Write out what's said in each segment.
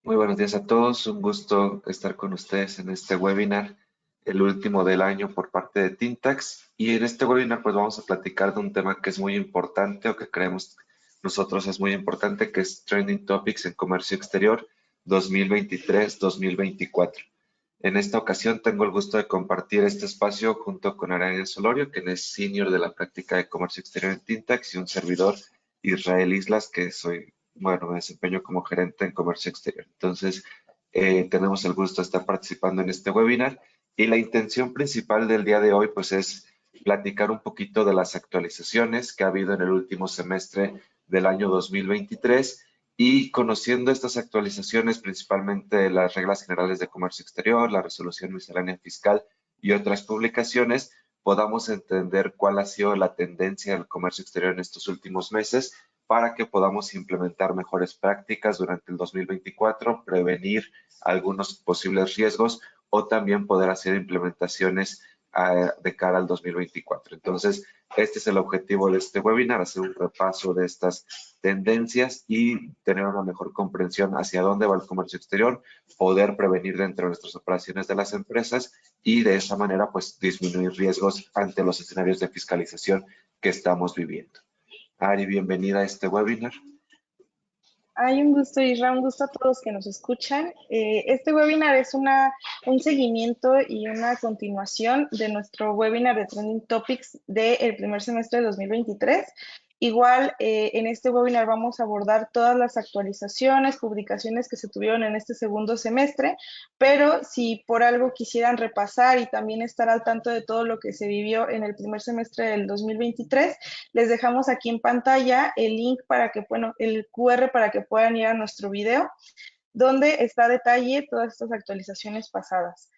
Muy buenos días a todos, un gusto estar con ustedes en este webinar, el último del año por parte de Tintax. Y en este webinar pues vamos a platicar de un tema que es muy importante o que creemos nosotros es muy importante, que es Trending Topics en Comercio Exterior 2023-2024. En esta ocasión tengo el gusto de compartir este espacio junto con Araya Solorio, quien es senior de la práctica de Comercio Exterior en Tintax, y un servidor, Israel Islas, que soy me desempeño como gerente en comercio exterior. Entonces, tenemos el gusto de estar participando en este webinar y la intención principal del día de hoy, pues, es platicar un poquito de las actualizaciones que ha habido en el último semestre del año 2023 y conociendo estas actualizaciones, principalmente las reglas generales de comercio exterior, la resolución miscelánea fiscal y otras publicaciones, podamos entender cuál ha sido la tendencia del comercio exterior en estos últimos meses para que podamos implementar mejores prácticas durante el 2024, prevenir algunos posibles riesgos o también poder hacer implementaciones de cara al 2024. Entonces, este es el objetivo de este webinar, hacer un repaso de estas tendencias y tener una mejor comprensión hacia dónde va el comercio exterior, poder prevenir dentro de nuestras operaciones de las empresas y de esa manera, pues, disminuir riesgos ante los escenarios de fiscalización que estamos viviendo. Ari, bienvenida a este webinar. Hay un gusto, Isra, un gusto a todos que nos escuchan. Este webinar es un seguimiento y una continuación de nuestro webinar de Trending Topics del primer semestre de 2023. Igual, en este webinar vamos a abordar todas las actualizaciones, publicaciones que se tuvieron en este segundo semestre, pero si por algo quisieran repasar y también estar al tanto de todo lo que se vivió en el primer semestre del 2023, les dejamos aquí en pantalla el link para que, bueno, el QR para que puedan ir a nuestro video, donde está a detalle todas estas actualizaciones pasadas.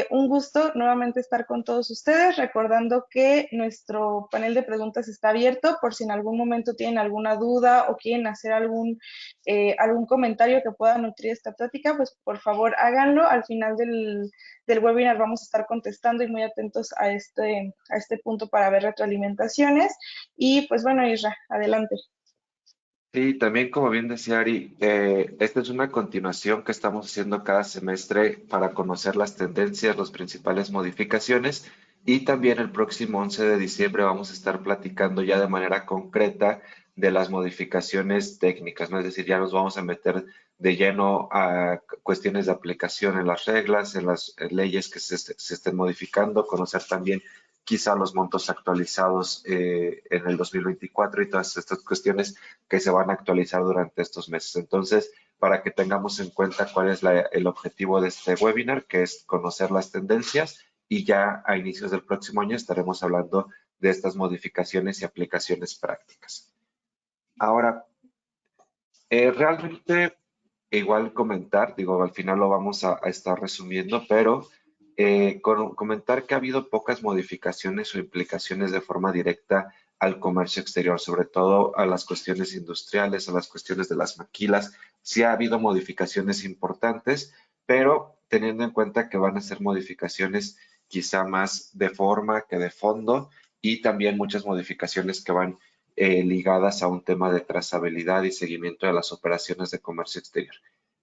Un gusto nuevamente estar con todos ustedes, recordando que nuestro panel de preguntas está abierto por si en algún momento tienen alguna duda o quieren hacer algún comentario que pueda nutrir esta plática, pues por favor háganlo. Al final del webinar vamos a estar contestando y muy atentos a este punto para ver retroalimentaciones. Y pues bueno, Isra, adelante. Sí, también como bien decía Ari, esta es una continuación que estamos haciendo cada semestre para conocer las tendencias, las principales modificaciones y también el próximo 11 de diciembre vamos a estar platicando ya de manera concreta de las modificaciones técnicas, ¿no? Es decir, ya nos vamos a meter de lleno a cuestiones de aplicación en las reglas, en las leyes que se estén modificando, conocer también quizá los montos actualizados en el 2024 y todas estas cuestiones que se van a actualizar durante estos meses. Entonces, para que tengamos en cuenta cuál es el objetivo de este webinar, que es conocer las tendencias y ya a inicios del próximo año estaremos hablando de estas modificaciones y aplicaciones prácticas. Ahora, realmente igual comentar, digo, al final lo vamos a estar resumiendo, pero comentar que ha habido pocas modificaciones o implicaciones de forma directa al comercio exterior, sobre todo a las cuestiones industriales, a las cuestiones de las maquilas. Sí ha habido modificaciones importantes, pero teniendo en cuenta que van a ser modificaciones quizá más de forma que de fondo y también muchas modificaciones que van ligadas a un tema de trazabilidad y seguimiento de las operaciones de comercio exterior.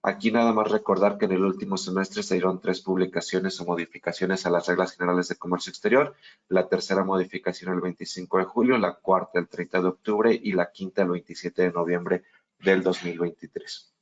Aquí nada más recordar que en el último semestre se dieron 3 publicaciones o modificaciones a las reglas generales de comercio exterior, la tercera modificación el 25 de julio, la cuarta el 30 de octubre y la quinta el 27 de noviembre del 2023.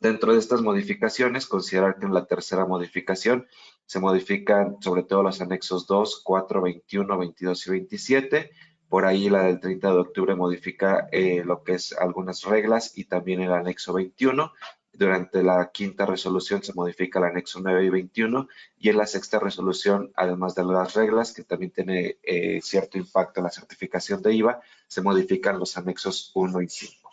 Dentro de estas modificaciones, considerar que en la tercera modificación se modifican sobre todo los anexos 2, 4, 21, 22 y 27. Por ahí la del 30 de octubre modifica lo que es algunas reglas y también el anexo 21. Durante la quinta resolución se modifica el anexo 9 y 21 y en la sexta resolución, además de las reglas, que también tiene cierto impacto en la certificación de IVA, se modifican los anexos 1 y 5.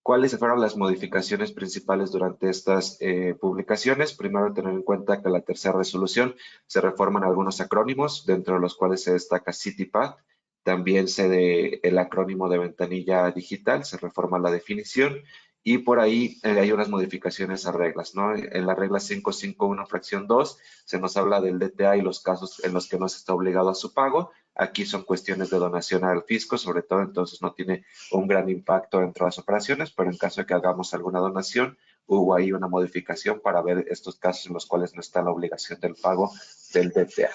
¿Cuáles fueron las modificaciones principales durante estas publicaciones? Primero, tener en cuenta que en la tercera resolución se reforman algunos acrónimos, dentro de los cuales se destaca CityPath. También el acrónimo de ventanilla digital, se reforma la definición y por ahí hay unas modificaciones a reglas, ¿no? En la regla 551 fracción 2 se nos habla del DTA y los casos en los que no se está obligado a su pago. Aquí son cuestiones de donación al fisco, sobre todo, entonces no tiene un gran impacto dentro de las operaciones, pero en caso de que hagamos alguna donación, hubo ahí una modificación para ver estos casos en los cuales no está la obligación del pago del DTA.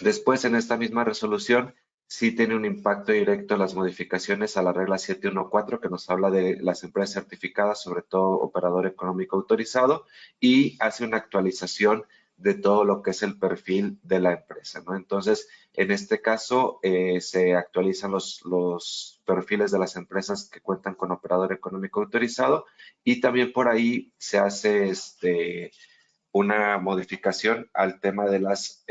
Después, en esta misma resolución, sí tiene un impacto directo las modificaciones a la regla 714, que nos habla de las empresas certificadas, sobre todo operador económico autorizado, y hace una actualización de todo lo que es el perfil de la empresa, ¿no? Entonces, en este caso, se actualizan los perfiles de las empresas que cuentan con operador económico autorizado, y también por ahí se hace una modificación al tema de las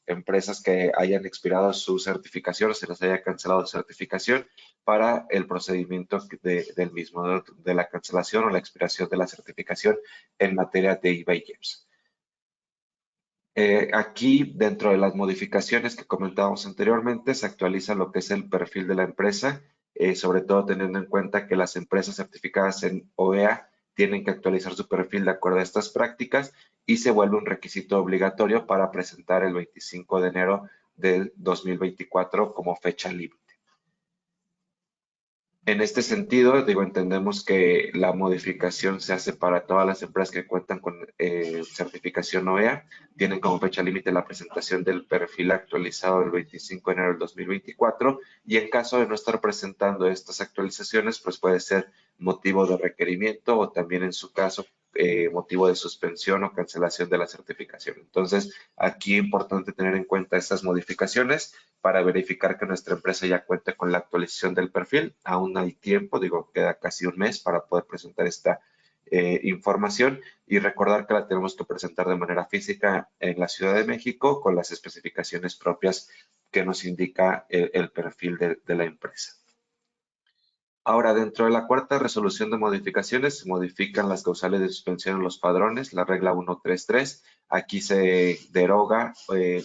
empresas que hayan expirado su certificación o se les haya cancelado su certificación para el procedimiento del mismo, ¿no? De la cancelación o la expiración de la certificación en materia de IVA y IEPS. Aquí, dentro de las modificaciones que comentábamos anteriormente, se actualiza lo que es el perfil de la empresa, sobre todo teniendo en cuenta que las empresas certificadas en OEA tienen que actualizar su perfil de acuerdo a estas prácticas y se vuelve un requisito obligatorio para presentar el 25 de enero del 2024 como fecha límite. En este sentido, digo, entendemos que la modificación se hace para todas las empresas que cuentan con certificación OEA. Tienen como fecha límite la presentación del perfil actualizado el 25 de enero del 2024 y en caso de no estar presentando estas actualizaciones, pues puede ser motivo de requerimiento o también en su caso motivo de suspensión o cancelación de la certificación. Entonces, aquí es importante tener en cuenta estas modificaciones para verificar que nuestra empresa ya cuenta con la actualización del perfil. Aún hay tiempo, digo, queda casi un mes para poder presentar esta información y recordar que la tenemos que presentar de manera física en la Ciudad de México con las especificaciones propias que nos indica el perfil de la empresa. Ahora, dentro de la cuarta resolución de modificaciones, se modifican las causales de suspensión en los padrones, la regla 133. Aquí se deroga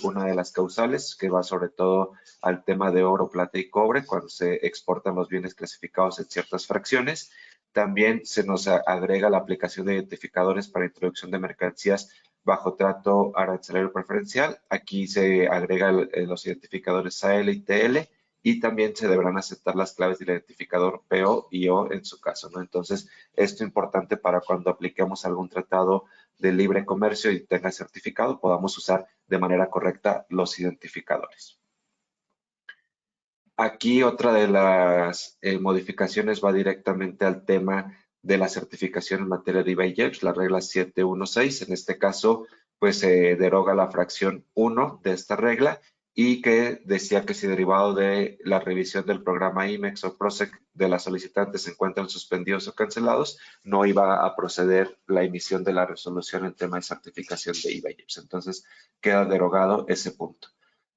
una de las causales que va sobre todo al tema de oro, plata y cobre cuando se exportan los bienes clasificados en ciertas fracciones. También se nos agrega la aplicación de identificadores para introducción de mercancías bajo trato arancelario preferencial. Aquí se agregan los identificadores AL y TL y también se deberán aceptar las claves del identificador PO y O en su caso, ¿no? Entonces, esto es importante para cuando apliquemos algún tratado de libre comercio y tenga certificado, podamos usar de manera correcta los identificadores. Aquí otra de las modificaciones va directamente al tema de la certificación en materia de IVA y IEPS, la regla 716. En este caso, pues se deroga la fracción 1 de esta regla y que decía que si derivado de la revisión del programa IMEX o PROSEC de las solicitantes se encuentran suspendidos o cancelados, no iba a proceder la emisión de la resolución en tema de certificación de IVA y IEPS. Entonces, queda derogado ese punto.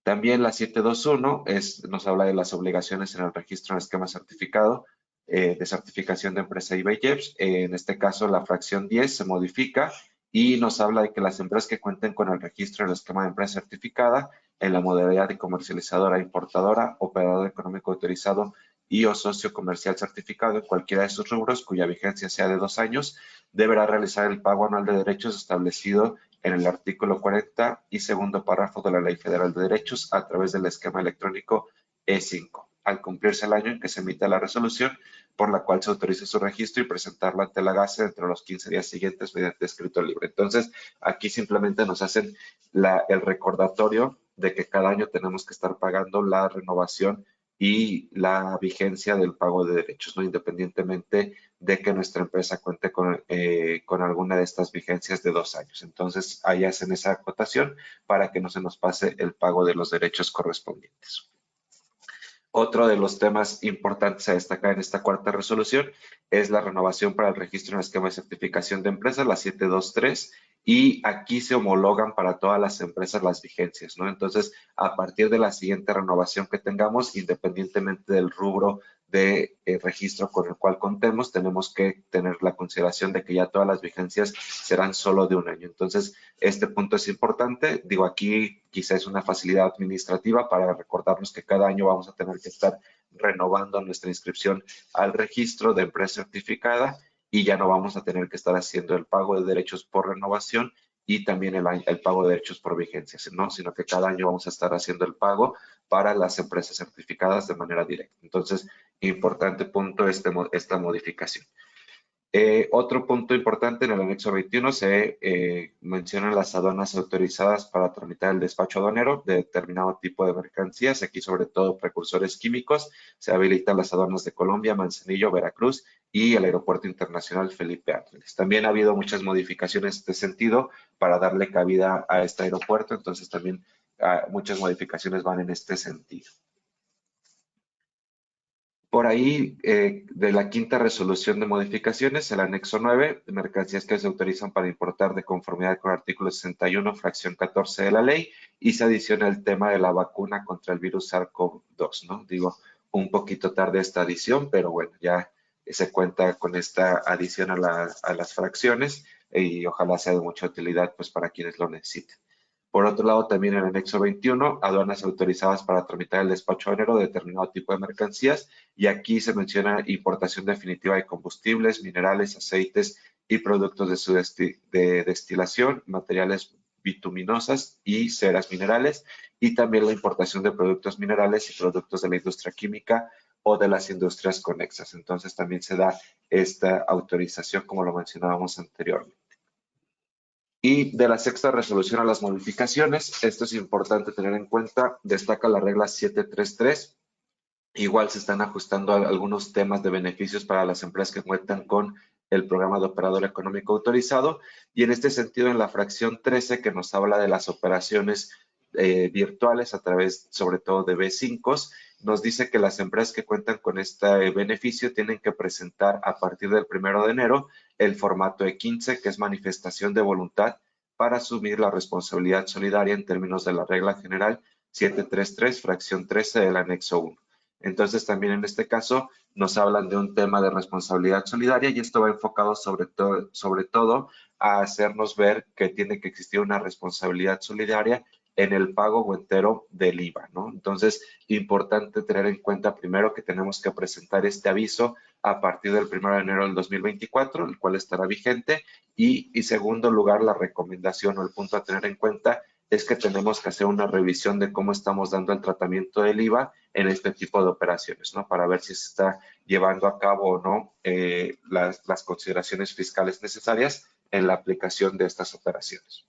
También la 721 nos habla de las obligaciones en el registro en esquema certificado de certificación de empresa IVA y IEPS. En este caso, la fracción 10 se modifica y nos habla de que las empresas que cuenten con el registro en el esquema de empresa certificada en la modalidad de comercializadora, importadora, operador económico autorizado y o socio comercial certificado en cualquiera de sus rubros cuya vigencia sea de 2 años, deberá realizar el pago anual de derechos establecido en el artículo 40 y segundo párrafo de la Ley Federal de Derechos a través del esquema electrónico E5, al cumplirse el año en que se emita la resolución por la cual se autoriza su registro y presentarla ante la GACE dentro de los 15 días siguientes mediante escrito libre. Entonces, aquí simplemente nos hacen el recordatorio de que cada año tenemos que estar pagando la renovación y la vigencia del pago de derechos, ¿no? Independientemente de que nuestra empresa cuente con alguna de estas vigencias de 2 años. Entonces, ahí hacen esa acotación para que no se nos pase el pago de los derechos correspondientes. Otro de los temas importantes a destacar en esta cuarta resolución es la renovación para el registro en el esquema de certificación de empresas, la 723, y aquí se homologan para todas las empresas las vigencias, ¿no? Entonces, a partir de la siguiente renovación que tengamos, independientemente del rubro de registro con el cual contemos, tenemos que tener la consideración de que ya todas las vigencias serán solo de 1 año. Entonces, este punto es importante. Digo, aquí quizás es una facilidad administrativa para recordarnos que cada año vamos a tener que estar renovando nuestra inscripción al registro de empresa certificada y ya no vamos a tener que estar haciendo el pago de derechos por renovación y también el pago de derechos por vigencias, ¿no? Sino que cada año vamos a estar haciendo el pago para las empresas certificadas de manera directa. Entonces, importante punto esta modificación. Otro punto importante en el anexo 21 se mencionan las aduanas autorizadas para tramitar el despacho aduanero de determinado tipo de mercancías, aquí sobre todo precursores químicos. Se habilitan las aduanas de Colombia, Manzanillo, Veracruz y el Aeropuerto Internacional Felipe Ángeles. También ha habido muchas modificaciones en este sentido para darle cabida a este aeropuerto, entonces también muchas modificaciones van en este sentido. Por ahí, de la quinta resolución de modificaciones, el anexo 9, mercancías que se autorizan para importar de conformidad con el artículo 61, fracción 14 de la ley, y se adiciona el tema de la vacuna contra el virus SARS-CoV-2, ¿no? Digo, un poquito tarde esta adición, pero bueno, ya se cuenta con esta adición a las fracciones y ojalá sea de mucha utilidad pues para quienes lo necesiten. Por otro lado, también en el anexo 21, aduanas autorizadas para tramitar el despacho aduanero de determinado tipo de mercancías, y aquí se menciona importación definitiva de combustibles, minerales, aceites y productos de su destilación, materiales bituminosas y ceras minerales, y también la importación de productos minerales y productos de la industria química o de las industrias conexas. Entonces también se da esta autorización como lo mencionábamos anteriormente. Y de la sexta resolución a las modificaciones, esto es importante tener en cuenta, destaca la regla 733. Igual se están ajustando algunos temas de beneficios para las empresas que cuentan con el programa de operador económico autorizado. Y en este sentido, en la fracción 13, que nos habla de las operaciones virtuales a través, sobre todo, de B5, nos dice que las empresas que cuentan con este beneficio tienen que presentar a partir del 1 de enero el formato E15, que es manifestación de voluntad para asumir la responsabilidad solidaria en términos de la regla general 733, fracción 13 del anexo 1. Entonces, también en este caso nos hablan de un tema de responsabilidad solidaria y esto va enfocado sobre todo a hacernos ver que tiene que existir una responsabilidad solidaria en el pago o entero del IVA, ¿no? Entonces, importante tener en cuenta primero que tenemos que presentar este aviso a partir del 1 de enero del 2024, el cual estará vigente, y segundo lugar, la recomendación o el punto a tener en cuenta es que tenemos que hacer una revisión de cómo estamos dando el tratamiento del IVA en este tipo de operaciones, ¿no? Para ver si se está llevando a cabo o no las consideraciones fiscales necesarias en la aplicación de estas operaciones.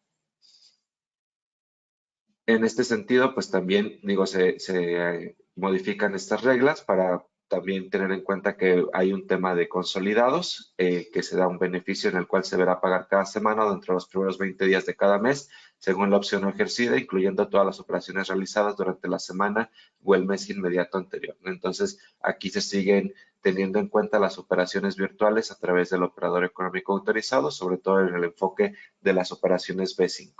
En este sentido, pues también, digo, se modifican estas reglas para también tener en cuenta que hay un tema de consolidados, que se da un beneficio en el cual se verá pagar cada semana o dentro de los primeros 20 días de cada mes, según la opción ejercida, incluyendo todas las operaciones realizadas durante la semana o el mes inmediato anterior. Entonces, aquí se siguen teniendo en cuenta las operaciones virtuales a través del operador económico autorizado, sobre todo en el enfoque de las operaciones B5.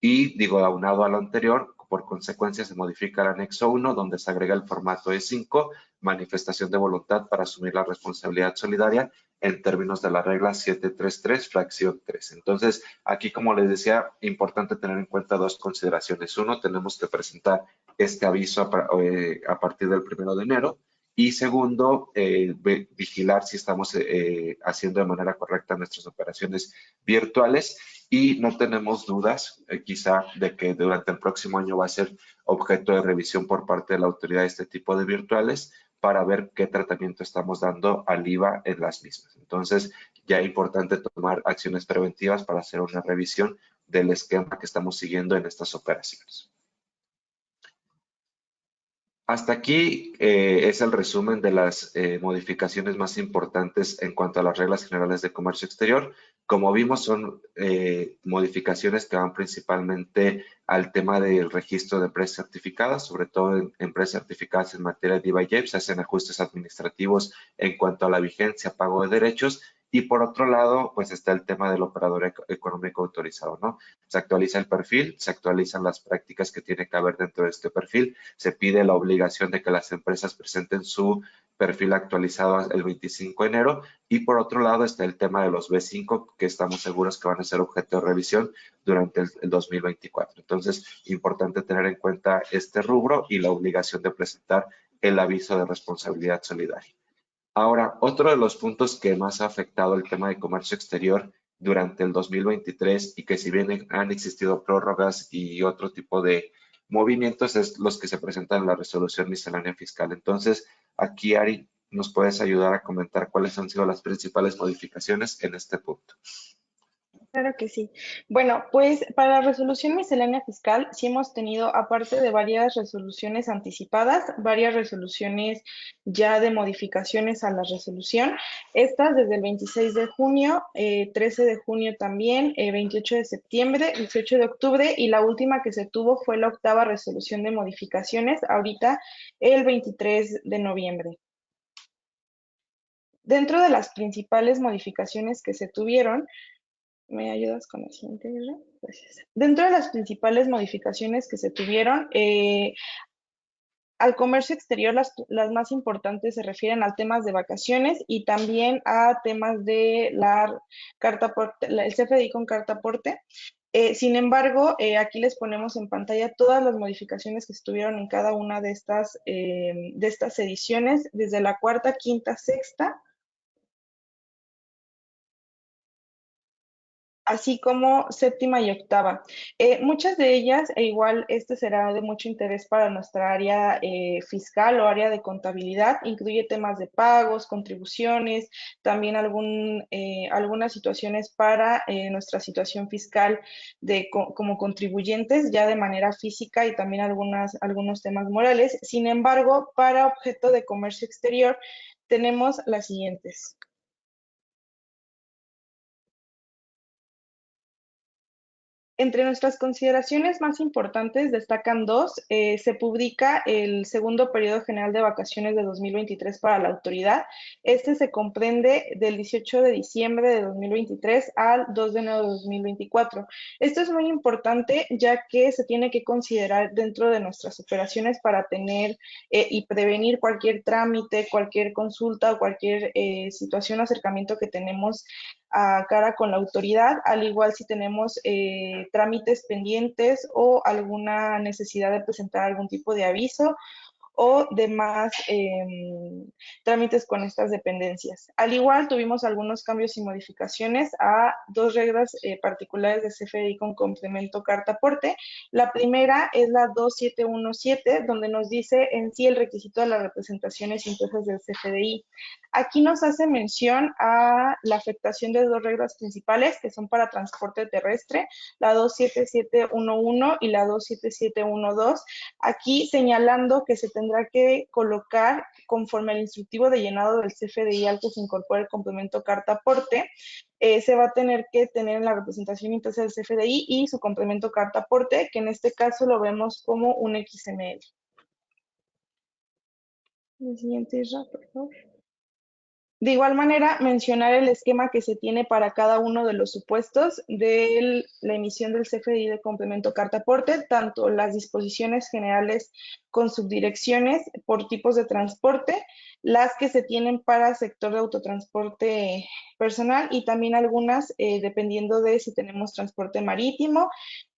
Y digo, aunado a lo anterior, por consecuencia se modifica el anexo 1, donde se agrega el formato E5, manifestación de voluntad para asumir la responsabilidad solidaria en términos de la regla 733, fracción 3. Entonces, aquí, como les decía, importante tener en cuenta dos consideraciones. Uno, tenemos que presentar este aviso a partir del 1 de enero. Y segundo, vigilar si estamos haciendo de manera correcta nuestras operaciones virtuales. Y no tenemos dudas, quizá, de que durante el próximo año va a ser objeto de revisión por parte de la autoridad de este tipo de virtuales para ver qué tratamiento estamos dando al IVA en las mismas. Entonces, ya es importante tomar acciones preventivas para hacer una revisión del esquema que estamos siguiendo en estas operaciones. Hasta aquí es el resumen de las modificaciones más importantes en cuanto a las reglas generales de comercio exterior. Como vimos, son modificaciones que van principalmente al tema del registro de empresas certificadas, sobre todo en empresas certificadas en materia de IVA y IEPS. Se hacen ajustes administrativos en cuanto a la vigencia, pago de derechos. Y por otro lado, pues está el tema del operador económico autorizado, ¿no? Se actualiza el perfil, se actualizan las prácticas que tiene que haber dentro de este perfil, se pide la obligación de que las empresas presenten su perfil actualizado el 25 de enero y por otro lado está el tema de los B5 que estamos seguros que van a ser objeto de revisión durante el 2024. Entonces, importante tener en cuenta este rubro y la obligación de presentar el aviso de responsabilidad solidaria. Ahora, otro de los puntos que más ha afectado el tema de comercio exterior durante el 2023 y que si bien han existido prórrogas y otro tipo de movimientos es los que se presentan en la resolución miscelánea fiscal. Entonces, aquí, Ari, ¿nos puedes ayudar a comentar cuáles han sido las principales modificaciones en este punto? Claro que sí. Bueno, pues para la resolución miscelánea fiscal sí hemos tenido, aparte de varias resoluciones anticipadas, varias resoluciones ya de modificaciones a la resolución. Estas desde el 26 de junio, 13 de junio también, 28 de septiembre, 18 de octubre y la última que se tuvo fue la octava resolución de modificaciones, ahorita el 23 de noviembre. Dentro de las principales modificaciones que se tuvieron, ¿me ayudas con la siguiente, Isra? Gracias. Dentro de las principales modificaciones que se tuvieron, al comercio exterior, las más importantes se refieren a temas de vacaciones y también a temas de la carta aporte, el CFDI con carta aporte. Sin embargo, aquí les ponemos en pantalla todas las modificaciones que estuvieron en cada una de estas ediciones, desde la cuarta, quinta, sexta, así como séptima y octava. Muchas de ellas, e igual este será de mucho interés para nuestra área fiscal o área de contabilidad, incluye temas de pagos, contribuciones, también algunas situaciones para nuestra situación fiscal como contribuyentes, ya de manera física y también algunos temas morales. Sin embargo, para objeto de comercio exterior, tenemos las siguientes. Entre nuestras consideraciones más importantes destacan dos. Se publica el segundo periodo general de vacaciones de 2023 para la autoridad. Este se comprende del 18 de diciembre de 2023 al 2 de enero de 2024. Esto es muy importante ya que se tiene que considerar dentro de nuestras operaciones para tener y prevenir cualquier trámite, cualquier consulta o cualquier situación o acercamiento que tenemos a cara con la autoridad, al igual si tenemos trámites pendientes o alguna necesidad de presentar algún tipo de aviso o demás trámites con estas dependencias. Al igual, tuvimos algunos cambios y modificaciones a dos reglas particulares de CFDI con complemento carta aporte. La primera es la 2717, donde nos dice en sí el requisito de las representaciones impresas del CFDI. Aquí nos hace mención a la afectación de dos reglas principales que son para transporte terrestre, la 27711 y la 27712. Aquí señalando que se tendrá que colocar conforme al instructivo de llenado del CFDI al que se incorpora el complemento carta aporte, se va a tener que tener en la representación impresa del CFDI y su complemento carta aporte, que en este caso lo vemos como un XML. El siguiente, por favor. De igual manera, mencionar el esquema que se tiene para cada uno de los supuestos de la emisión del CFDI de complemento carta aporte, tanto las disposiciones generales con subdirecciones por tipos de transporte, las que se tienen para sector de autotransporte personal y también algunas dependiendo de si tenemos transporte marítimo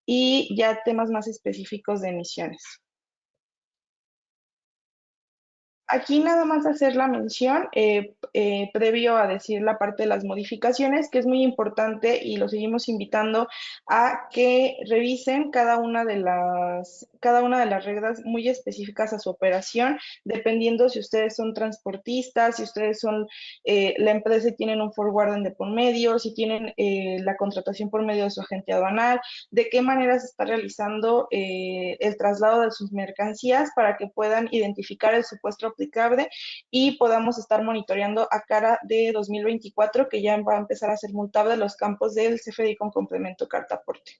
y ya temas más específicos de emisiones. Aquí nada más hacer la mención, previo a decir la parte de las modificaciones, que es muy importante y lo seguimos invitando a que revisen cada una de las reglas muy específicas a su operación, dependiendo si ustedes son transportistas, si ustedes son la empresa y tienen un forwarding de por medio, si tienen la contratación por medio de su agente aduanal, de qué manera se está realizando el traslado de sus mercancías para que puedan identificar el supuesto aplicable y podamos estar monitoreando a cara de 2024, que ya va a empezar a ser multable los campos del CFDI con complemento carta aporte.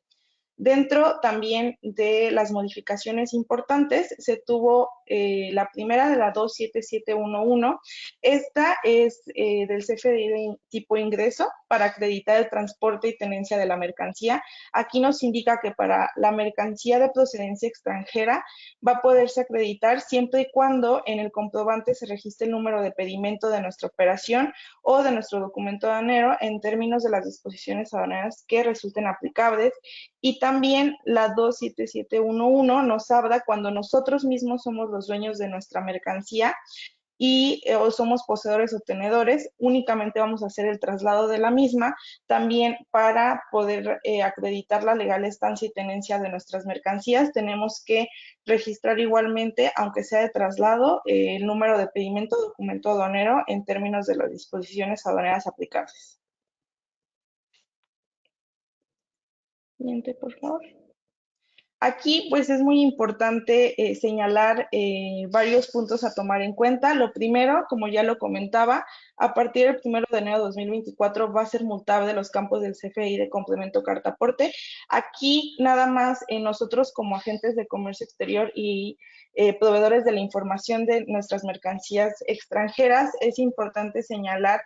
Dentro también de las modificaciones importantes se tuvo la primera de la 27711. Esta es del CFDI de tipo ingreso para acreditar el transporte y tenencia de la mercancía. Aquí nos indica que para la mercancía de procedencia extranjera va a poderse acreditar siempre y cuando en el comprobante se registre el número de pedimento de nuestra operación o de nuestro documento aduanero en términos de las disposiciones aduaneras que resulten aplicables. Y también la 27711 nos habla cuando nosotros mismos somos los dueños de nuestra mercancía o somos poseedores o tenedores, únicamente vamos a hacer el traslado de la misma, también para poder acreditar la legal estancia y tenencia de nuestras mercancías, tenemos que registrar igualmente, aunque sea de traslado, el número de pedimento o documento aduanero en términos de las disposiciones aduaneras aplicables. Siguiente, por favor. Aquí, pues, es muy importante señalar varios puntos a tomar en cuenta. Lo primero, como ya lo comentaba, a partir del 1 de enero de 2024 va a ser multable los campos del CFDI de complemento carta aporte. Aquí, nada más, nosotros como agentes de comercio exterior y proveedores de la información de nuestras mercancías extranjeras, es importante señalar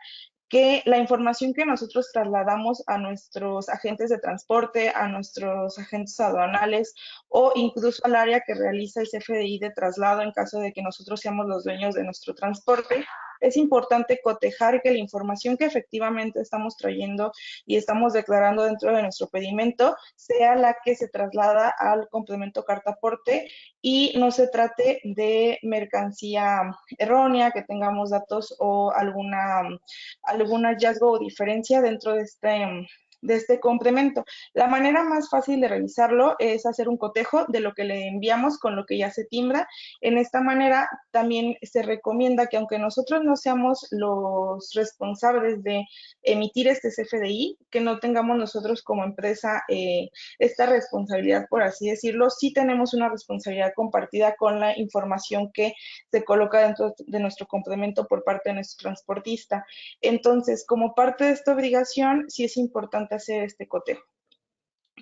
que la información que nosotros trasladamos a nuestros agentes de transporte, a nuestros agentes aduanales o incluso al área que realiza el CFDI de traslado en caso de que nosotros seamos los dueños de nuestro transporte, es importante cotejar que la información que efectivamente estamos trayendo y estamos declarando dentro de nuestro pedimento sea la que se traslada al complemento carta aporte y no se trate de mercancía errónea, que tengamos datos o algún hallazgo o diferencia dentro de este complemento. La manera más fácil de revisarlo es hacer un cotejo de lo que le enviamos con lo que ya se timbra. En esta manera también se recomienda que aunque nosotros no seamos los responsables de emitir este CFDI, que no tengamos nosotros como empresa esta responsabilidad, por así decirlo, sí tenemos una responsabilidad compartida con la información que se coloca dentro de nuestro complemento por parte de nuestro transportista. Entonces, como parte de esta obligación, sí es importante hacer este cotejo.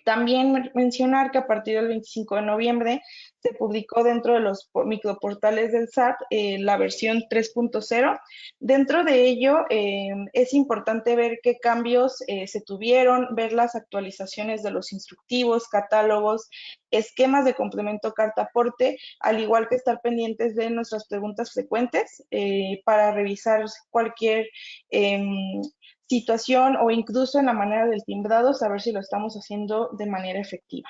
También mencionar que a partir del 25 de noviembre se publicó dentro de los microportales del SAT la versión 3.0. Dentro de ello es importante ver qué cambios se tuvieron, ver las actualizaciones de los instructivos, catálogos, esquemas de complemento carta aporte, al igual que estar pendientes de nuestras preguntas frecuentes para revisar cualquier situación o incluso en la manera del timbrado, saber si lo estamos haciendo de manera efectiva.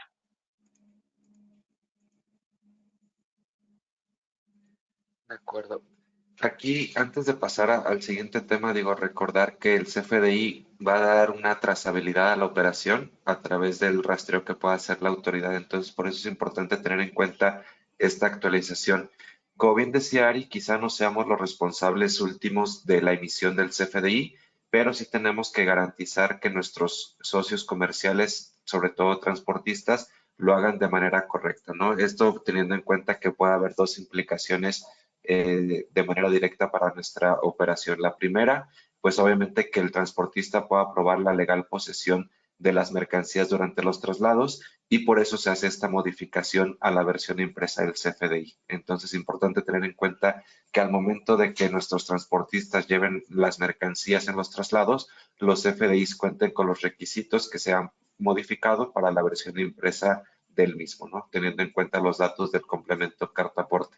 De acuerdo. Aquí, antes de pasar al siguiente tema, digo, recordar que el CFDI va a dar una trazabilidad a la operación a través del rastreo que pueda hacer la autoridad. Entonces, por eso es importante tener en cuenta esta actualización. Como bien decía Ari, quizá no seamos los responsables últimos de la emisión del CFDI, pero sí tenemos que garantizar que nuestros socios comerciales, sobre todo transportistas, lo hagan de manera correcta, ¿no? Esto teniendo en cuenta que puede haber dos implicaciones de manera directa para nuestra operación. La primera, pues obviamente que el transportista pueda probar la legal posesión de las mercancías durante los traslados y por eso se hace esta modificación a la versión impresa del CFDI. Entonces es importante tener en cuenta que al momento de que nuestros transportistas lleven las mercancías en los traslados, los CFDIs cuenten con los requisitos que se han modificado para la versión impresa del mismo, ¿no? Teniendo en cuenta los datos del complemento carta aporte.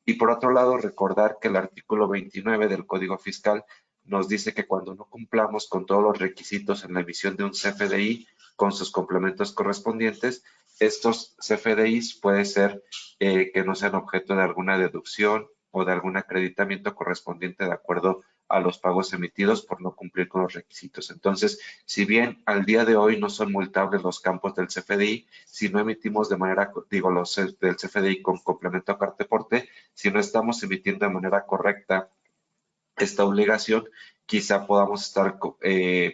Y por otro lado, recordar que el artículo 29 del Código Fiscal nos dice que cuando no cumplamos con todos los requisitos en la emisión de un CFDI con sus complementos correspondientes, estos CFDIs puede ser que no sean objeto de alguna deducción o de algún acreditamiento correspondiente de acuerdo a los pagos emitidos por no cumplir con los requisitos. Entonces, si bien al día de hoy no son multables los campos del CFDI, si no emitimos de manera, digo, los del CFDI con complemento a carta aporte, si no estamos emitiendo de manera correcta esta obligación, quizá podamos estar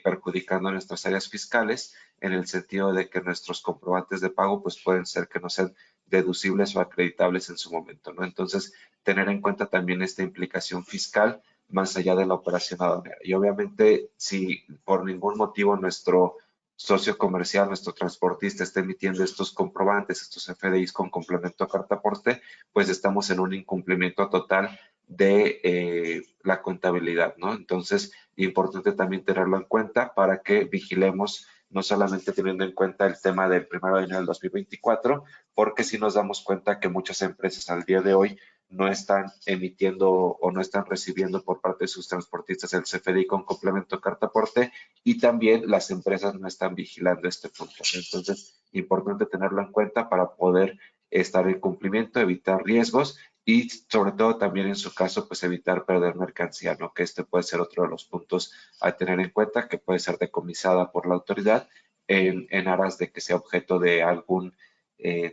perjudicando nuestras áreas fiscales en el sentido de que nuestros comprobantes de pago pues pueden ser que no sean deducibles o acreditables en su momento, ¿no? Entonces, tener en cuenta también esta implicación fiscal más allá de la operación aduanera. Y obviamente, si por ningún motivo nuestro socio comercial, nuestro transportista está emitiendo estos comprobantes, estos FDIs con complemento a carta aporte, pues estamos en un incumplimiento total de la contabilidad, ¿no? Entonces, importante también tenerlo en cuenta para que vigilemos, no solamente teniendo en cuenta el tema del 1 de enero del 2024, porque si nos damos cuenta que muchas empresas al día de hoy no están emitiendo o no están recibiendo por parte de sus transportistas el CFDI con complemento carta aporte y también las empresas no están vigilando este punto. Entonces, importante tenerlo en cuenta para poder estar en cumplimiento, evitar riesgos y sobre todo también en su caso, pues evitar perder mercancía, ¿no? Que este puede ser otro de los puntos a tener en cuenta, que puede ser decomisada por la autoridad en aras de que sea objeto de algún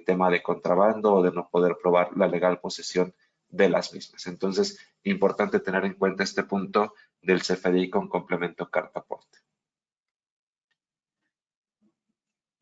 tema de contrabando o de no poder probar la legal posesión de las mismas. Entonces, importante tener en cuenta este punto del CFDI con complemento carta aporte.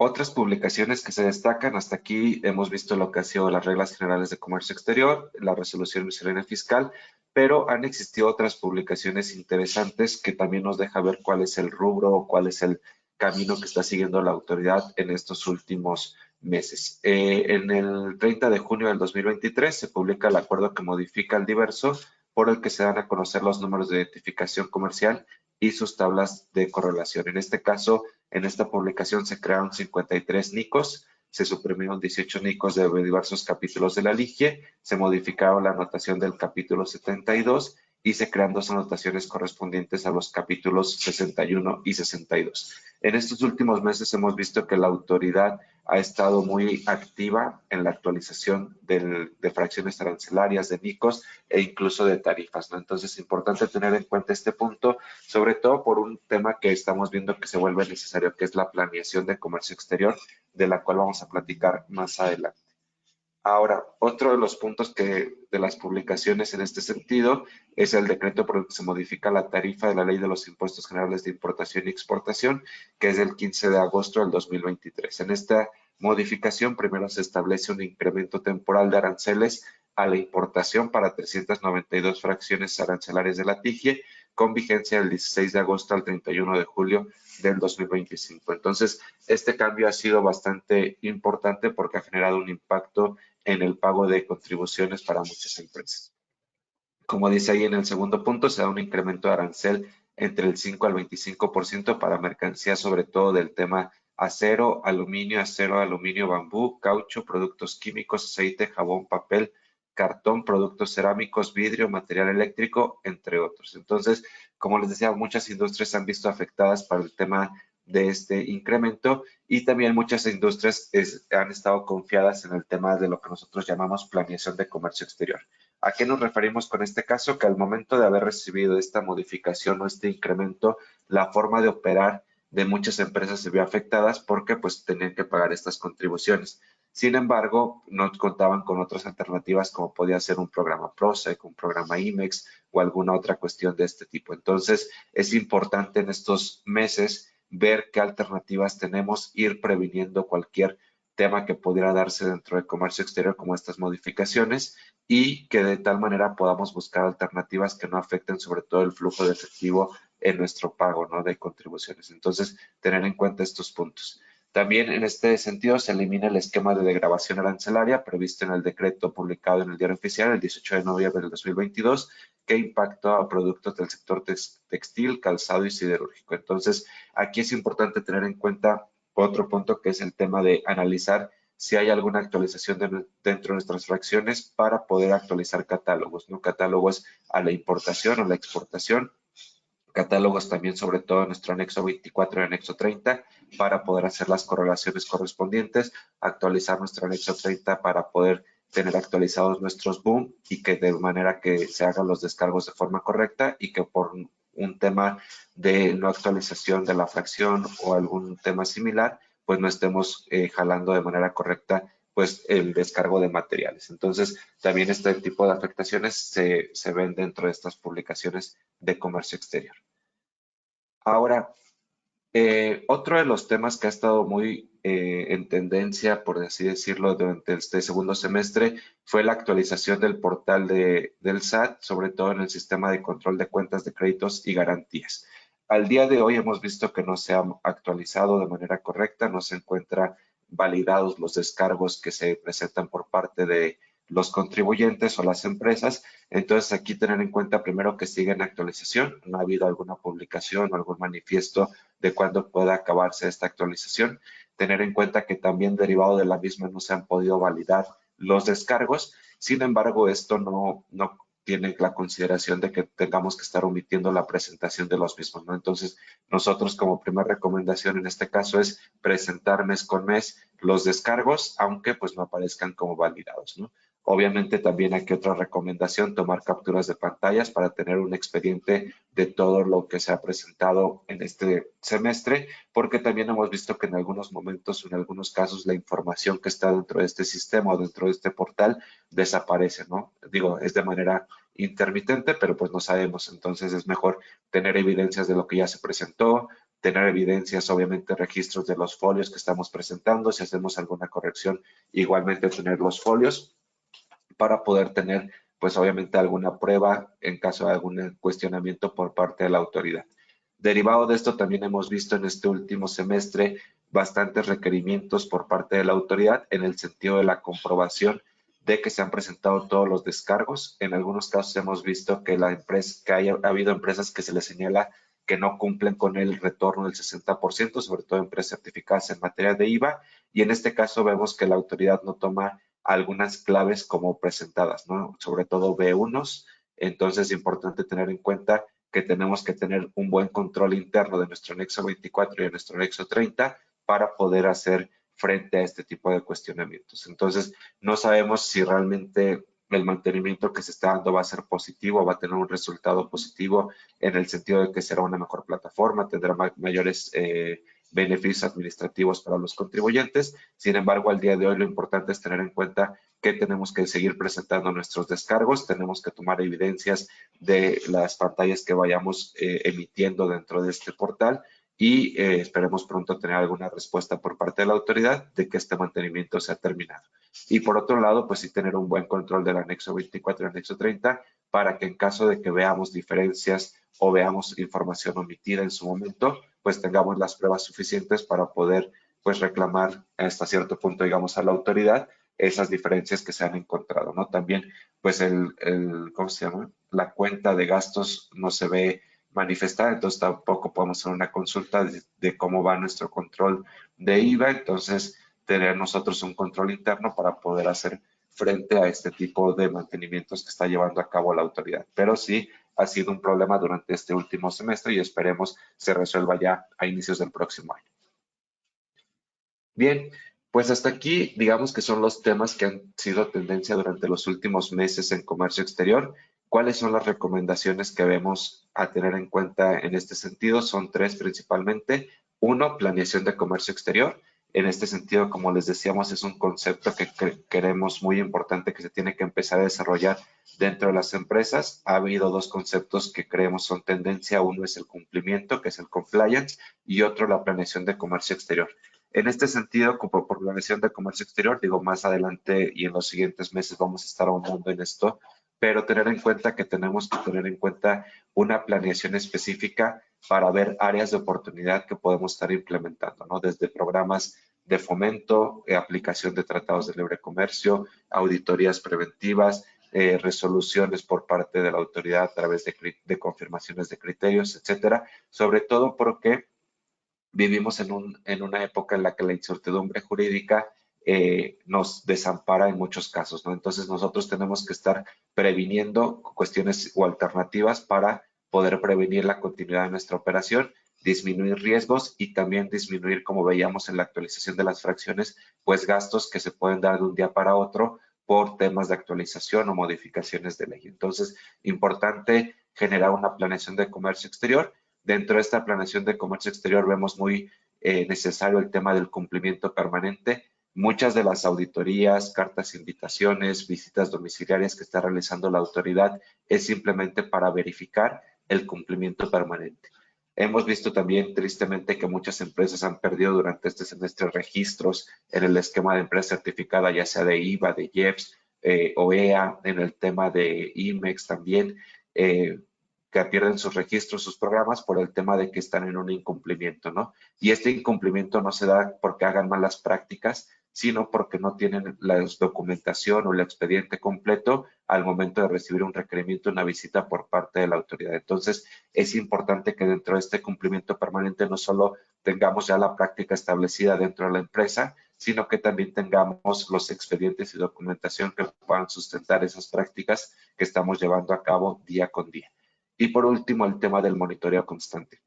Otras publicaciones que se destacan, hasta aquí hemos visto lo que ha sido las reglas generales de comercio exterior, la resolución miscelánea fiscal, pero han existido otras publicaciones interesantes que también nos deja ver cuál es el rubro o cuál es el camino que está siguiendo la autoridad en estos últimos meses. En el 30 de junio del 2023 se publica el acuerdo que modifica el diverso por el que se dan a conocer los números de identificación comercial y sus tablas de correlación. En este caso, en esta publicación se crearon 53 NICOs, se suprimieron 18 NICOs de diversos capítulos de la LIGIE, se modificaron la anotación del capítulo 72 y se crean dos anotaciones correspondientes a los capítulos 61 y 62. En estos últimos meses hemos visto que la autoridad ha estado muy activa en la actualización de fracciones arancelarias, de NICOs e incluso de tarifas, ¿no? Entonces es importante tener en cuenta este punto, sobre todo por un tema que estamos viendo que se vuelve necesario, que es la planeación de comercio exterior, de la cual vamos a platicar más adelante. Ahora, otro de los puntos de las publicaciones en este sentido es el decreto por el que se modifica la tarifa de la Ley de los Impuestos Generales de Importación y Exportación, que es del 15 de agosto del 2023. En esta modificación, primero se establece un incremento temporal de aranceles a la importación para 392 fracciones arancelarias de la TIGIE, con vigencia del 16 de agosto al 31 de julio del 2025. Entonces, este cambio ha sido bastante importante porque ha generado un impacto en el pago de contribuciones para muchas empresas. Como dice ahí en el segundo punto, se da un incremento de arancel entre el 5 al 25% para mercancías, sobre todo del tema acero, aluminio, bambú, caucho, productos químicos, aceite, jabón, papel, cartón, productos cerámicos, vidrio, material eléctrico, entre otros. Entonces, como les decía, muchas industrias se han visto afectadas por el tema de este incremento y también muchas industrias han estado confiadas en el tema de lo que nosotros llamamos planeación de comercio exterior. ¿A qué nos referimos con este caso? Que al momento de haber recibido esta modificación o este incremento, la forma de operar de muchas empresas se vio afectadas porque pues tenían que pagar estas contribuciones. Sin embargo, no contaban con otras alternativas como podía ser un programa PROSEC, un programa IMEX o alguna otra cuestión de este tipo. Entonces, es importante en estos meses ver qué alternativas tenemos, ir previniendo cualquier tema que pudiera darse dentro del comercio exterior como estas modificaciones y que de tal manera podamos buscar alternativas que no afecten sobre todo el flujo de efectivo en nuestro pago, ¿no? De contribuciones. Entonces, tener en cuenta estos puntos. También en este sentido se elimina el esquema de degravación arancelaria previsto en el decreto publicado en el Diario Oficial el 18 de noviembre del 2022 que impactó a productos del sector textil, calzado y siderúrgico. Entonces, aquí es importante tener en cuenta otro punto que es el tema de analizar si hay alguna actualización dentro de nuestras fracciones para poder actualizar catálogos, ¿no? Catálogos a la importación o la exportación, catálogos también sobre todo en nuestro anexo 24 y anexo 30 para poder hacer las correlaciones correspondientes, actualizar nuestro anexo 30 para poder tener actualizados nuestros boom y que de manera que se hagan los descargos de forma correcta y que por un tema de no actualización de la fracción o algún tema similar, pues no estemos jalando de manera correcta pues el descargo de materiales. Entonces, también este tipo de afectaciones se ven dentro de estas publicaciones de comercio exterior. Ahora, otro de los temas que ha estado muy en tendencia, por así decirlo, durante este segundo semestre fue la actualización del portal del SAT, sobre todo en el sistema de control de cuentas de créditos y garantías. Al día de hoy hemos visto que no se ha actualizado de manera correcta, no se encuentran validados los descargos que se presentan por parte de los contribuyentes o las empresas. Entonces, aquí tener en cuenta primero que sigue en actualización, no ha habido alguna publicación o algún manifiesto de cuándo pueda acabarse esta actualización. Tener en cuenta que también derivado de la misma no se han podido validar los descargos. Sin embargo, esto no tiene la consideración de que tengamos que estar omitiendo la presentación de los mismos, ¿no? Entonces, nosotros como primera recomendación en este caso es presentar mes con mes los descargos, aunque pues no aparezcan como validados, ¿no? Obviamente también aquí otra recomendación, tomar capturas de pantallas para tener un expediente de todo lo que se ha presentado en este semestre, porque también hemos visto que en algunos momentos o en algunos casos la información que está dentro de este sistema o dentro de este portal desaparece, ¿no? Digo, es de manera intermitente, pero pues no sabemos. Entonces es mejor tener evidencias de lo que ya se presentó, tener evidencias, obviamente registros de los folios que estamos presentando, si hacemos alguna corrección, igualmente tener los folios para poder tener, pues obviamente alguna prueba en caso de algún cuestionamiento por parte de la autoridad. Derivado de esto, también hemos visto en este último semestre bastantes requerimientos por parte de la autoridad en el sentido de la comprobación de que se han presentado todos los descargos. En algunos casos hemos visto que ha habido empresas que se les señala que no cumplen con el retorno del 60%, sobre todo empresas certificadas en materia de IVA, y en este caso vemos que la autoridad no toma algunas claves como presentadas, ¿no? Sobre todo B1s. Entonces es importante tener en cuenta que tenemos que tener un buen control interno de nuestro anexo 24 y de nuestro anexo 30 para poder hacer frente a este tipo de cuestionamientos. Entonces, no sabemos si realmente el mantenimiento que se está dando va a ser positivo, va a tener un resultado positivo en el sentido de que será una mejor plataforma, tendrá mayores beneficios administrativos para los contribuyentes. Sin embargo, al día de hoy lo importante es tener en cuenta que tenemos que seguir presentando nuestros descargos, tenemos que tomar evidencias de las pantallas que vayamos emitiendo dentro de este portal y esperemos pronto tener alguna respuesta por parte de la autoridad de que este mantenimiento se ha terminado. Y por otro lado, pues sí tener un buen control del anexo 24 y anexo 30 para que en caso de que veamos diferencias o veamos información omitida en su momento, pues tengamos las pruebas suficientes para poder pues reclamar hasta cierto punto, digamos, a la autoridad esas diferencias que se han encontrado, ¿no? También, pues ¿cómo se llama? La cuenta de gastos no se ve manifestada, entonces tampoco podemos hacer una consulta de cómo va nuestro control de IVA, entonces tener nosotros un control interno para poder hacer frente a este tipo de mantenimientos que está llevando a cabo la autoridad. Pero sí ha sido un problema durante este último semestre y esperemos se resuelva ya a inicios del próximo año. Bien, pues hasta aquí digamos que son los temas que han sido tendencia durante los últimos meses en comercio exterior. ¿Cuáles son las recomendaciones que vemos a tener en cuenta en este sentido? Son tres principalmente. Uno, planeación de comercio exterior. En este sentido, como les decíamos, es un concepto que queremos muy importante que se tiene que empezar a desarrollar dentro de las empresas. Ha habido dos conceptos que creemos son tendencia. Uno es el cumplimiento, que es el compliance, y otro la planeación de comercio exterior. En este sentido, como por planeación de comercio exterior, digo, más adelante y en los siguientes meses vamos a estar ahondando en esto, pero tener en cuenta que tenemos que tener en cuenta una planeación específica para ver áreas de oportunidad que podemos estar implementando, ¿no? Desde programas de fomento, aplicación de tratados de libre comercio, auditorías preventivas, resoluciones por parte de la autoridad a través de confirmaciones de criterios, etcétera. Sobre todo porque vivimos en una época en la que la incertidumbre jurídica nos desampara en muchos casos, ¿no? Entonces nosotros tenemos que estar previniendo cuestiones o alternativas para poder prevenir la continuidad de nuestra operación, disminuir riesgos y también disminuir, como veíamos en la actualización de las fracciones, pues gastos que se pueden dar de un día para otro por temas de actualización o modificaciones de ley. Entonces, importante generar una planeación de comercio exterior. Dentro de esta planeación de comercio exterior vemos muy necesario el tema del cumplimiento permanente. Muchas de las auditorías, cartas, invitaciones, visitas domiciliarias que está realizando la autoridad es simplemente para verificar el cumplimiento permanente. Hemos visto también tristemente que muchas empresas han perdido durante este semestre registros en el esquema de empresa certificada, ya sea de IVA, de IEPS, OEA, en el tema de IMEX también. Que pierden sus registros, sus programas por el tema de que están en un incumplimiento, ¿no? Y este incumplimiento no se da porque hagan malas prácticas, sino porque no tienen la documentación o el expediente completo al momento de recibir un requerimiento, una visita por parte de la autoridad. Entonces, es importante que dentro de este cumplimiento permanente no solo tengamos ya la práctica establecida dentro de la empresa, sino que también tengamos los expedientes y documentación que puedan sustentar esas prácticas que estamos llevando a cabo día con día. Y por último, el tema del monitoreo constante.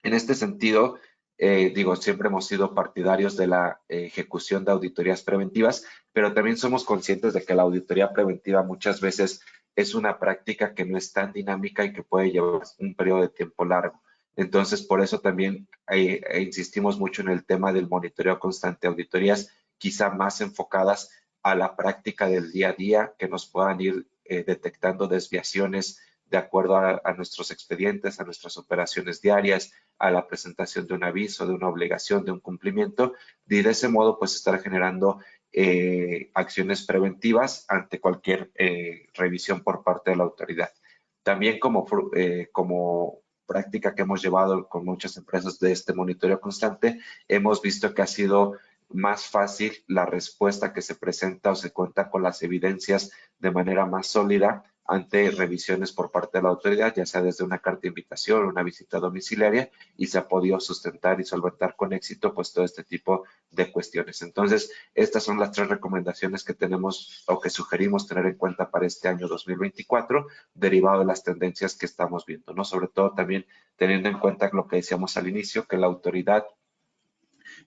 En este sentido, Siempre hemos sido partidarios de la ejecución de auditorías preventivas, pero también somos conscientes de que la auditoría preventiva muchas veces es una práctica que no es tan dinámica y que puede llevar un periodo de tiempo largo. Entonces, por eso también insistimos mucho en el tema del monitoreo constante, auditorías quizá más enfocadas a la práctica del día a día, que nos puedan ir detectando desviaciones de acuerdo a nuestros expedientes, a nuestras operaciones diarias, a la presentación de un aviso, de una obligación, de un cumplimiento, y de ese modo pues estar generando acciones preventivas ante cualquier revisión por parte de la autoridad. También como práctica que hemos llevado con muchas empresas de este monitoreo constante, hemos visto que ha sido más fácil la respuesta que se presenta o se cuenta con las evidencias de manera más sólida ante revisiones por parte de la autoridad, ya sea desde una carta de invitación o una visita domiciliaria, y se ha podido sustentar y solventar con éxito pues todo este tipo de cuestiones. Entonces, estas son las 3 recomendaciones que tenemos o que sugerimos tener en cuenta para este año 2024, derivado de las tendencias que estamos viendo, ¿no? Sobre todo también teniendo en cuenta lo que decíamos al inicio, que la autoridad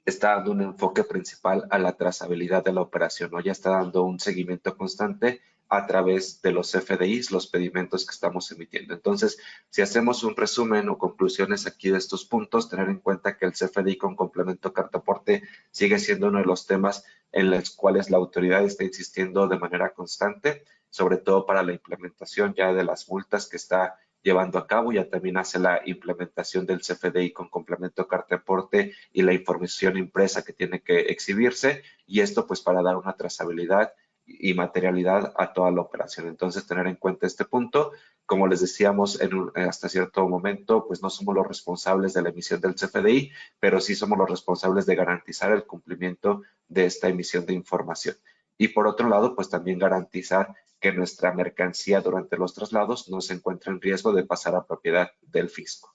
está dando un enfoque principal a la trazabilidad de la operación, ¿no? Ya está dando un seguimiento constante a través de los FDIs, los pedimentos que estamos emitiendo. Entonces, si hacemos un resumen o conclusiones aquí de estos puntos, tener en cuenta que el CFDI con complemento cartaporte sigue siendo uno de los temas en los cuales la autoridad está insistiendo de manera constante, sobre todo para la implementación ya de las multas que está llevando a cabo. Ya también hace la implementación del CFDI con complemento carta aporte y la información impresa que tiene que exhibirse, y esto pues para dar una trazabilidad y materialidad a toda la operación. Entonces, tener en cuenta este punto. Como les decíamos hasta cierto momento, pues no somos los responsables de la emisión del CFDI, pero sí somos los responsables de garantizar el cumplimiento de esta emisión de información. Y por otro lado, pues también garantizar que nuestra mercancía durante los traslados no se encuentre en riesgo de pasar a propiedad del fisco.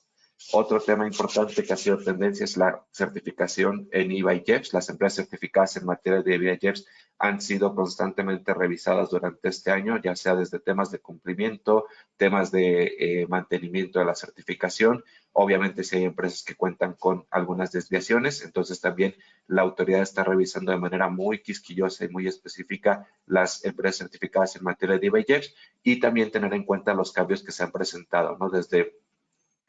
Otro tema importante que ha sido tendencia es la certificación en IVA y IEPS. Las empresas certificadas en materia de IVA y IEPS han sido constantemente revisadas durante este año, ya sea desde temas de cumplimiento, temas de mantenimiento de la certificación. Obviamente, si hay empresas que cuentan con algunas desviaciones, entonces también la autoridad está revisando de manera muy quisquillosa y muy específica las empresas certificadas en materia de IVA y IEPS, y también tener en cuenta los cambios que se han presentado, ¿no? Desde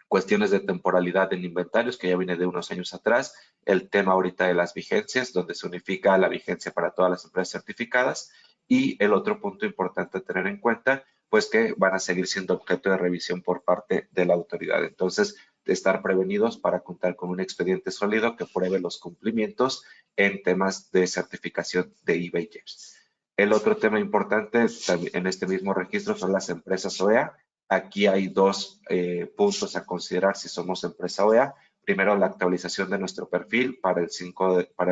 cuestiones de temporalidad en inventarios, que ya viene de unos años atrás, el tema ahorita de las vigencias, donde se unifica la vigencia para todas las empresas certificadas, y el otro punto importante a tener en cuenta, pues que van a seguir siendo objeto de revisión por parte de la autoridad. Entonces, de estar prevenidos para contar con un expediente sólido que pruebe los cumplimientos en temas de certificación de IVA y IEPS. El otro tema importante en este mismo registro son las empresas OEA. Aquí hay 2 puntos a considerar si somos empresa OEA. Primero, la actualización de nuestro perfil para el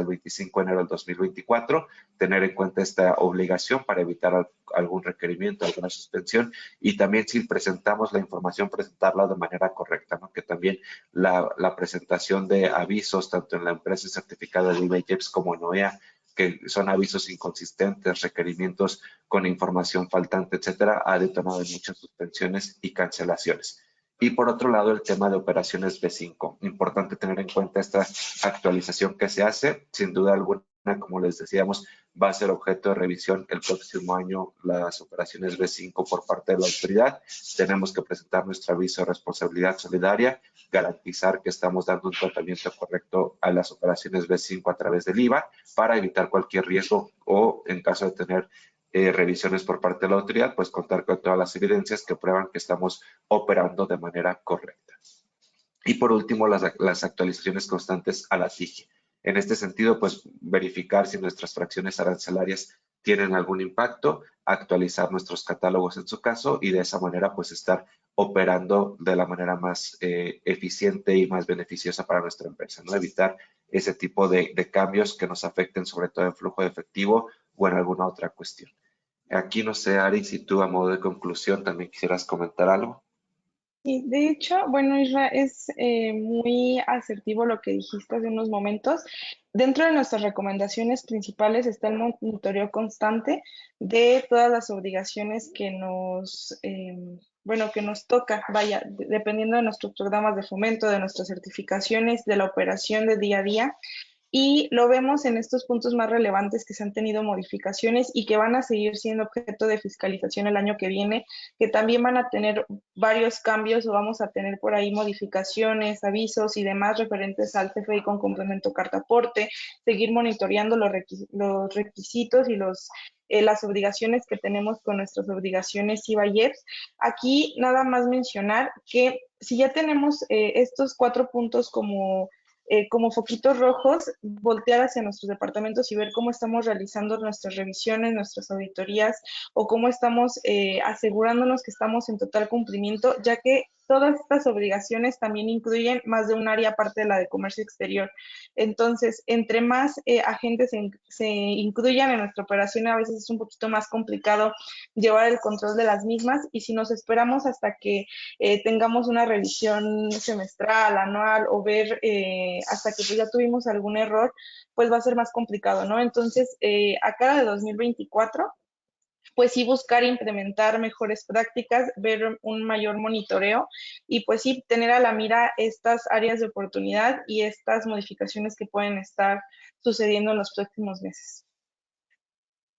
25 de enero del 2024, tener en cuenta esta obligación para evitar algún requerimiento, alguna suspensión, y también si presentamos la información, presentarla de manera correcta, ¿no? Que también la presentación de avisos, tanto en la empresa certificada de IBEX como en OEA, que son avisos inconsistentes, requerimientos con información faltante, etcétera, ha detonado en muchas suspensiones y cancelaciones. Y por otro lado, el tema de operaciones B5. Importante tener en cuenta esta actualización que se hace. Sin duda alguna, como les decíamos, va a ser objeto de revisión el próximo año las operaciones B5 por parte de la autoridad. Tenemos que presentar nuestro aviso de responsabilidad solidaria, garantizar que estamos dando un tratamiento correcto a las operaciones B5 a través del IVA para evitar cualquier riesgo, o en caso de tener revisiones por parte de la autoridad, pues contar con todas las evidencias que prueban que estamos operando de manera correcta. Y por último, las actualizaciones constantes a la TIG. En este sentido, pues verificar si nuestras fracciones arancelarias tienen algún impacto, actualizar nuestros catálogos en su caso, y de esa manera pues estar operando de la manera más eficiente y más beneficiosa para nuestra empresa, ¿no? Evitar ese tipo de cambios que nos afecten sobre todo en flujo de efectivo o en alguna otra cuestión. Aquí no sé, Ari, si tú a modo de conclusión también quisieras comentar algo. Y de hecho, bueno, Isra, es muy asertivo lo que dijiste hace unos momentos. Dentro de nuestras recomendaciones principales está el monitoreo constante de todas las obligaciones que nos bueno, que nos toca, vaya, dependiendo de nuestros programas de fomento, de nuestras certificaciones, de la operación de día a día. Y lo vemos en estos puntos más relevantes que se han tenido modificaciones y que van a seguir siendo objeto de fiscalización el año que viene, que también van a tener varios cambios o vamos a tener por ahí modificaciones, avisos y demás referentes al CFDI con complemento carta aporte, seguir monitoreando los requisitos y las obligaciones que tenemos con nuestras obligaciones IVA y EPS. Aquí nada más mencionar que si ya tenemos estos 4 puntos como foquitos rojos, voltear hacia nuestros departamentos y ver cómo estamos realizando nuestras revisiones, nuestras auditorías o cómo estamos asegurándonos que estamos en total cumplimiento, ya que todas estas obligaciones también incluyen más de un área aparte de la de comercio exterior. Entonces, entre más agentes se incluyan en nuestra operación, a veces es un poquito más complicado llevar el control de las mismas y si nos esperamos hasta que tengamos una revisión semestral, anual o ver hasta que pues, ya tuvimos algún error, pues va a ser más complicado, ¿no? Entonces, a cara de 2024, pues sí buscar implementar mejores prácticas, ver un mayor monitoreo y pues sí tener a la mira estas áreas de oportunidad y estas modificaciones que pueden estar sucediendo en los próximos meses.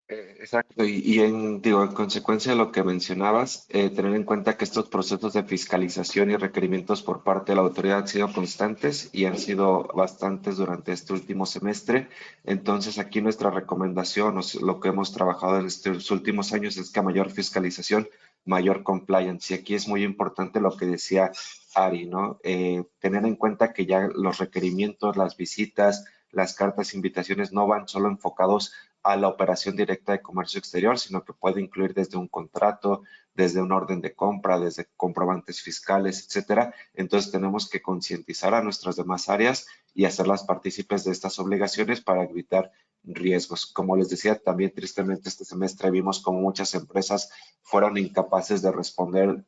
Exacto, digo, en consecuencia de lo que mencionabas, tener en cuenta que estos procesos de fiscalización y requerimientos por parte de la autoridad han sido constantes y han sido bastantes durante este último semestre. Entonces, aquí nuestra recomendación, lo que hemos trabajado en estos últimos años es que a mayor fiscalización, mayor compliance. Y aquí es muy importante lo que decía Ari, ¿no? Tener en cuenta que ya los requerimientos, las visitas, las cartas, invitaciones no van solo enfocados a la operación directa de comercio exterior, sino que puede incluir desde un contrato, desde un orden de compra, desde comprobantes fiscales, etcétera. Entonces tenemos que concientizar a nuestras demás áreas y hacerlas partícipes de estas obligaciones para evitar riesgos. Como les decía, también tristemente este semestre vimos como muchas empresas fueron incapaces de responder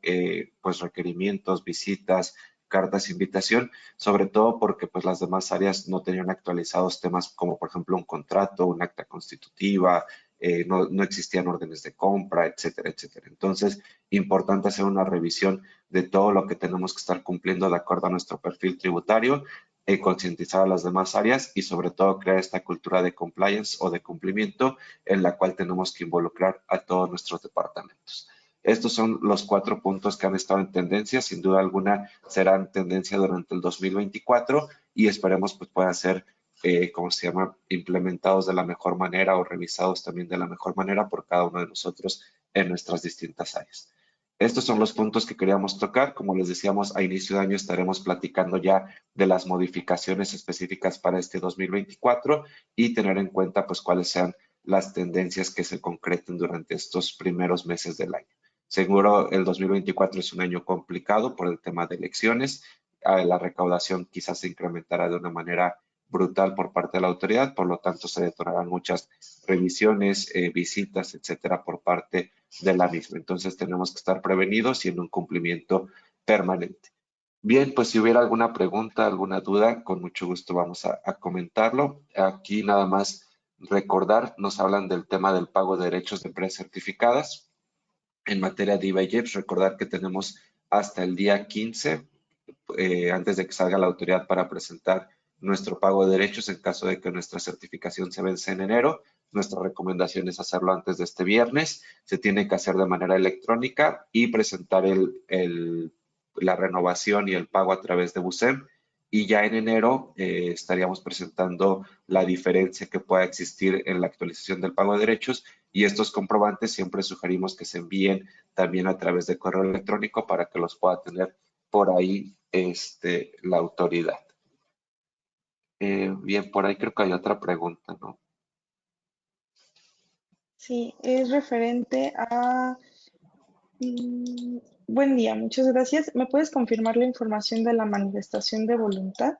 pues requerimientos, visitas, cartas de invitación, sobre todo porque pues las demás áreas no tenían actualizados temas como por ejemplo un contrato, un acta constitutiva, no existían órdenes de compra, etcétera, etcétera. Entonces, importante hacer una revisión de todo lo que tenemos que estar cumpliendo de acuerdo a nuestro perfil tributario, concientizar a las demás áreas y sobre todo crear esta cultura de compliance o de cumplimiento en la cual tenemos que involucrar a todos nuestros departamentos. Estos son los 4 puntos que han estado en tendencia. Sin duda alguna serán tendencia durante el 2024 y esperemos pues puedan ser, ¿cómo se llama?, implementados de la mejor manera o revisados también de la mejor manera por cada uno de nosotros en nuestras distintas áreas. Estos son los puntos que queríamos tocar. Como les decíamos, a inicio de año estaremos platicando ya de las modificaciones específicas para este 2024 y tener en cuenta pues cuáles sean las tendencias que se concreten durante estos primeros meses del año. Seguro el 2024 es un año complicado por el tema de elecciones. La recaudación quizás se incrementará de una manera brutal por parte de la autoridad, por lo tanto se detonarán muchas revisiones, visitas, etcétera, por parte de la misma. Entonces tenemos que estar prevenidos y en un cumplimiento permanente. Bien, pues si hubiera alguna pregunta, alguna duda, con mucho gusto vamos a comentarlo. Aquí nada más recordar, nos hablan del tema del pago de derechos de empresas certificadas. En materia de IVA y IEPS, recordar que tenemos hasta el día 15, antes de que salga la autoridad para presentar nuestro pago de derechos en caso de que nuestra certificación se vence en enero. Nuestra recomendación es hacerlo antes de este viernes. Se tiene que hacer de manera electrónica y presentar la renovación y el pago a través de BUSEM. Y ya en enero estaríamos presentando la diferencia que pueda existir en la actualización del pago de derechos y estos comprobantes siempre sugerimos que se envíen también a través de correo electrónico para que los pueda tener por ahí la autoridad. Bien, por ahí creo que hay otra pregunta, ¿no? Sí, es referente a... buen día, muchas gracias. ¿Me puedes confirmar la información de la manifestación de voluntad?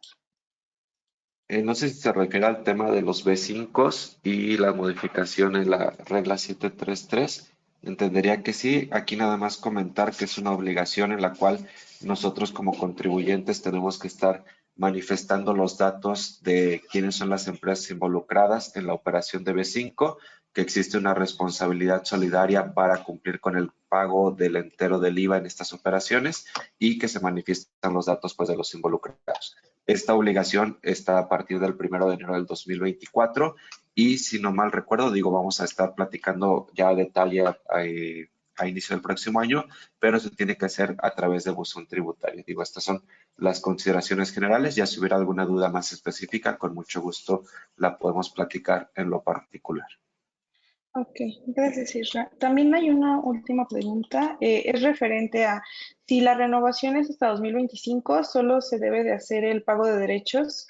No sé si se refiere al tema de los B5 y la modificación en la regla 733. Entendería que sí. Aquí nada más comentar que es una obligación en la cual nosotros como contribuyentes tenemos que estar manifestando los datos de quiénes son las empresas involucradas en la operación de B5, que existe una responsabilidad solidaria para cumplir con el pago del entero del IVA en estas operaciones y que se manifiestan los datos pues, de los involucrados. Esta obligación está a partir del 1 de enero del 2024 y si no mal recuerdo, digo, vamos a estar platicando ya a detalle a inicio del próximo año, pero se tiene que hacer a través de buzón tributario. Digo, estas son las consideraciones generales. Ya si hubiera alguna duda más específica, con mucho gusto la podemos platicar en lo particular. Ok, gracias, Isra. También hay una última pregunta. Es referente a si la renovación es hasta 2025, solo se debe de hacer el pago de derechos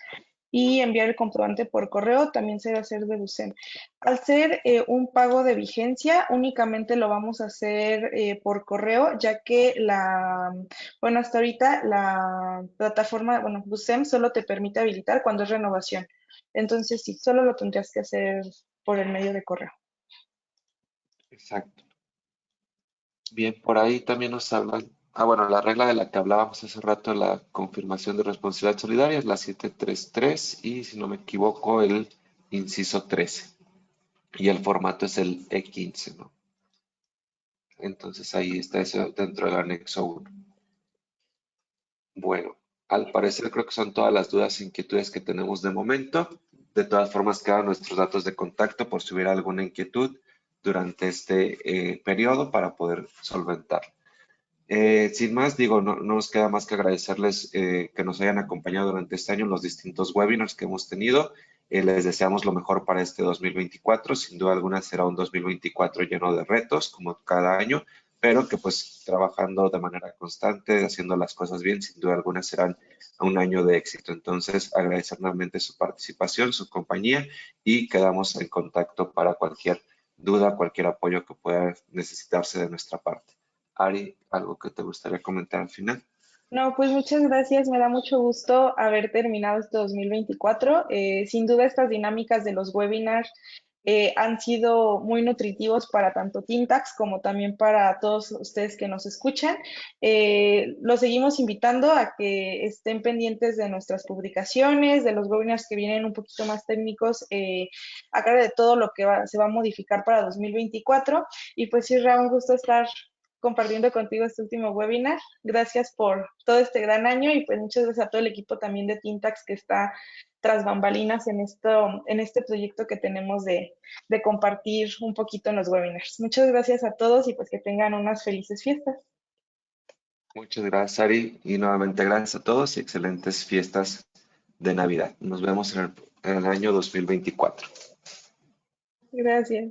y enviar el comprobante por correo, también se debe hacer de BUSEM. Al ser un pago de vigencia, únicamente lo vamos a hacer por correo, ya que bueno, hasta ahorita la plataforma, bueno, BUSEM solo te permite habilitar cuando es renovación. Entonces, sí, solo lo tendrías que hacer por el medio de correo. Exacto. Bien, por ahí también nos hablan. Bueno, la regla de la que hablábamos hace rato, la confirmación de responsabilidad solidaria, es la 733 y, si no me equivoco, el inciso 13. Y el formato es el E15, ¿no? Entonces ahí está eso dentro del anexo 1. Bueno, al parecer creo que son todas las dudas e inquietudes que tenemos de momento. De todas formas, quedan nuestros datos de contacto por si hubiera alguna inquietud durante este periodo para poder solventar. Sin más, digo, no nos queda más que agradecerles que nos hayan acompañado durante este año en los distintos webinars que hemos tenido. Les deseamos lo mejor para este 2024. Sin duda alguna será un 2024 lleno de retos, como cada año, pero que pues trabajando de manera constante, haciendo las cosas bien, sin duda alguna serán un año de éxito. Entonces, agradecer nuevamente su participación, su compañía y quedamos en contacto para cualquier duda, cualquier apoyo que pueda necesitarse de nuestra parte. Ari, ¿algo que te gustaría comentar al final? No, pues muchas gracias. Me da mucho gusto haber terminado este 2024. Sin duda, estas dinámicas de los webinars han sido muy nutritivos para tanto Tintax como también para todos ustedes que nos escuchan. Los seguimos invitando a que estén pendientes de nuestras publicaciones, de los webinars que vienen un poquito más técnicos, acá de todo lo que se va a modificar para 2024. Y pues sí, Ra, un gusto estar compartiendo contigo este último webinar. Gracias por todo este gran año y pues muchas gracias a todo el equipo también de Tintax que está tras bambalinas en este proyecto que tenemos de compartir un poquito en los webinars. Muchas gracias a todos y pues que tengan unas felices fiestas. Muchas gracias, Ari, y nuevamente gracias a todos y excelentes fiestas de Navidad. Nos vemos en el año 2024. Gracias.